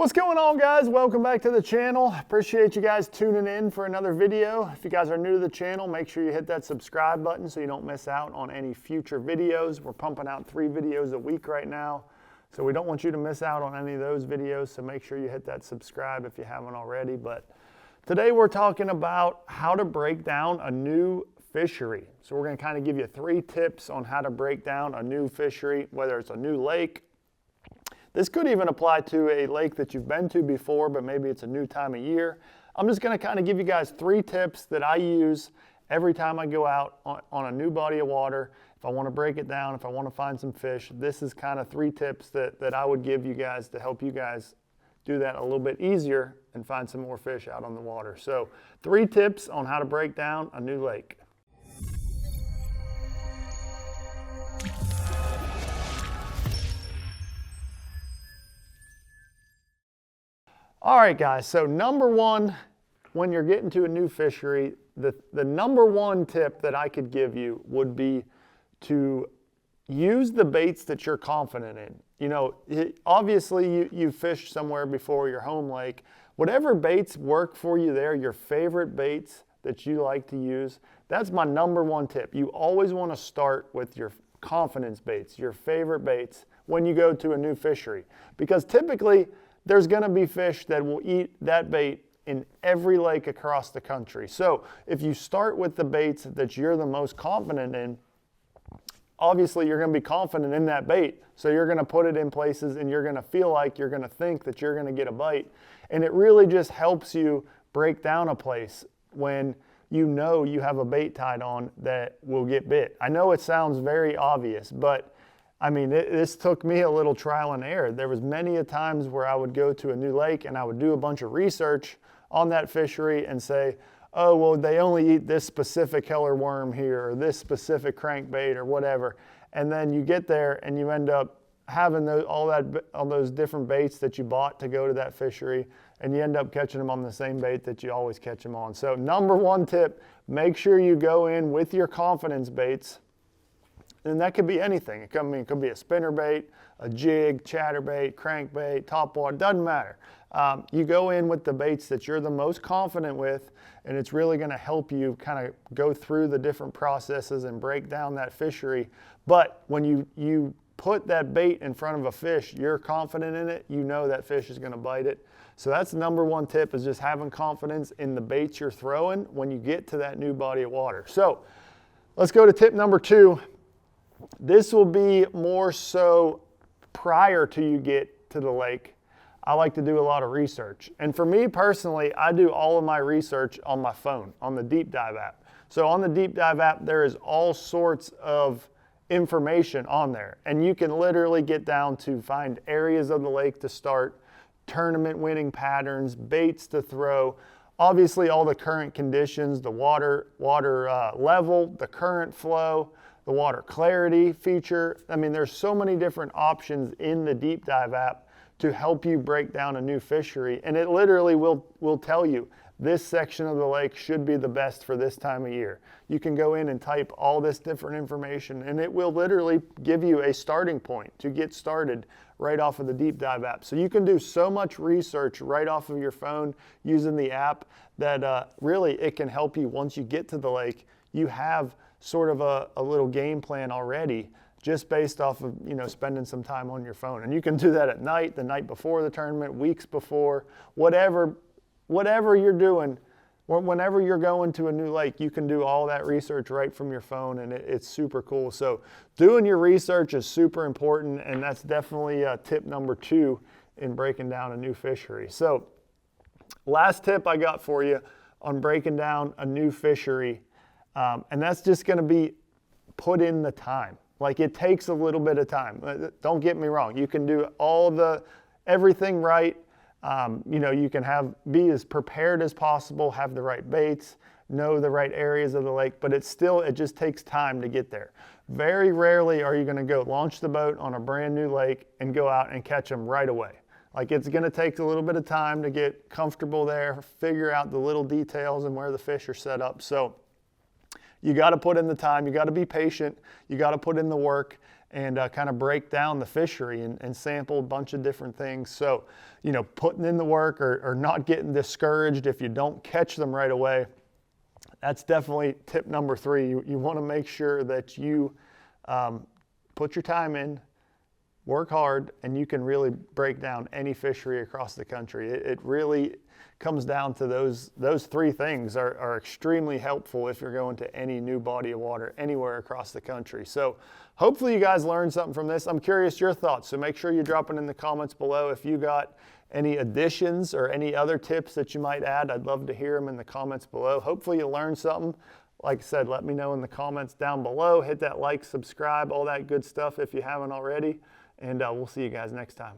What's going on, guys? Welcome back to the channel. Appreciate you guys tuning in for another video. If you guys are new to the channel, make sure you hit that subscribe button so you don't miss out on any future videos. We're pumping out 3 videos a week right now, so we don't want you to miss out on any of those videos, so make sure you hit that subscribe if you haven't already. But today we're talking about how to break down a new fishery. So we're going to kind of give you 3 tips on how to break down a new fishery, whether it's a new lake. This could even apply to a lake that you've been to before, but maybe it's a new time of year. I'm just going to kind of give you guys 3 tips that I use every time I go out on a new body of water. If I want to break it down, if I want to find some fish, this is kind of 3 tips that I would give you guys to help you guys do that a little bit easier and find some more fish out on the water. So 3 tips on how to break down a new lake. All right, guys, so number 1, when you're getting to a new fishery, the number 1 tip that I could give you would be to use the baits that you're confident in. You know, obviously you've fished somewhere before, your home lake. Whatever baits work for you there, your favorite baits that you like to use, that's my number 1 tip. You always want to start with your confidence baits, your favorite baits, when you go to a new fishery. Because typically, there's going to be fish that will eat that bait in every lake across the country. So if you start with the baits that you're the most confident in, obviously you're going to be confident in that bait. So you're going to put it in places and you're going to feel like you're going to think that you're going to get a bite. And it really just helps you break down a place when you know you have a bait tied on that will get bit. I know it sounds very obvious, but I mean, this took me a little trial and error. There was many a times where I would go to a new lake and I would do a bunch of research on that fishery and say, oh, well, they only eat this specific killer worm here or this specific crankbait or whatever. And then you get there and you end up having all those different baits that you bought to go to that fishery, and you end up catching them on the same bait that you always catch them on. So number 1 tip, make sure you go in with your confidence baits. And that could be anything. It could be a spinnerbait, a jig, chatterbait, crankbait, topwater, doesn't matter. You go in with the baits that you're the most confident with, and it's really going to help you kind of go through the different processes and break down that fishery. But when you put that bait in front of a fish, you're confident in it, you know that fish is going to bite it. So that's the number 1 tip, is just having confidence in the baits you're throwing when you get to that new body of water. So let's go to tip number 2. This will be more so prior to you get to the lake. I like to do a lot of research. And for me personally, I do all of my research on my phone, on the Deep Dive app. So on the Deep Dive app, there is all sorts of information on there. And you can literally get down to find areas of the lake to start, tournament winning patterns, baits to throw, obviously all the current conditions, the water level, the current flow, the water clarity feature. I mean, there's so many different options in the Deep Dive app to help you break down a new fishery. And it literally will tell you this section of the lake should be the best for this time of year. You can go in and type all this different information, and it will literally give you a starting point to get started right off of the Deep Dive app. So you can do so much research right off of your phone using the app that really it can help you once you get to the lake. You have sort of a little game plan already, just based off of, you know, spending some time on your phone. And you can do that at night, the night before the tournament, weeks before, whatever you're doing. Whenever you're going to a new lake, you can do all that research right from your phone, and it's super cool. So doing your research is super important, and that's definitely tip number 2 in breaking down a new fishery. So last tip I got for you on breaking down a new fishery, and that's just going to be put in the time. Like, it takes a little bit of time. Don't get me wrong. You can do everything right. You know, you can be as prepared as possible, have the right baits, know the right areas of the lake, but it just takes time to get there. Very rarely are you going to go launch the boat on a brand new lake and go out and catch them right away. Like, it's going to take a little bit of time to get comfortable there, figure out the little details and where the fish are set up. So you got to put in the time, you got to be patient, you got to put in the work, and kind of break down the fishery and sample a bunch of different things. So, you know, putting in the work or not getting discouraged if you don't catch them right away. That's definitely tip number 3. You want to make sure that you put your time in, work hard, and you can really break down any fishery across the country. It really comes down to those 3 things are extremely helpful if you're going to any new body of water anywhere across the country. So hopefully you guys learned something from this. I'm curious your thoughts, so make sure you drop it in the comments below. If you got any additions or any other tips that you might add, I'd love to hear them in the comments below. Hopefully you learned something. Like I said, let me know in the comments down below. Hit that like, subscribe, all that good stuff if you haven't already. And we'll see you guys next time.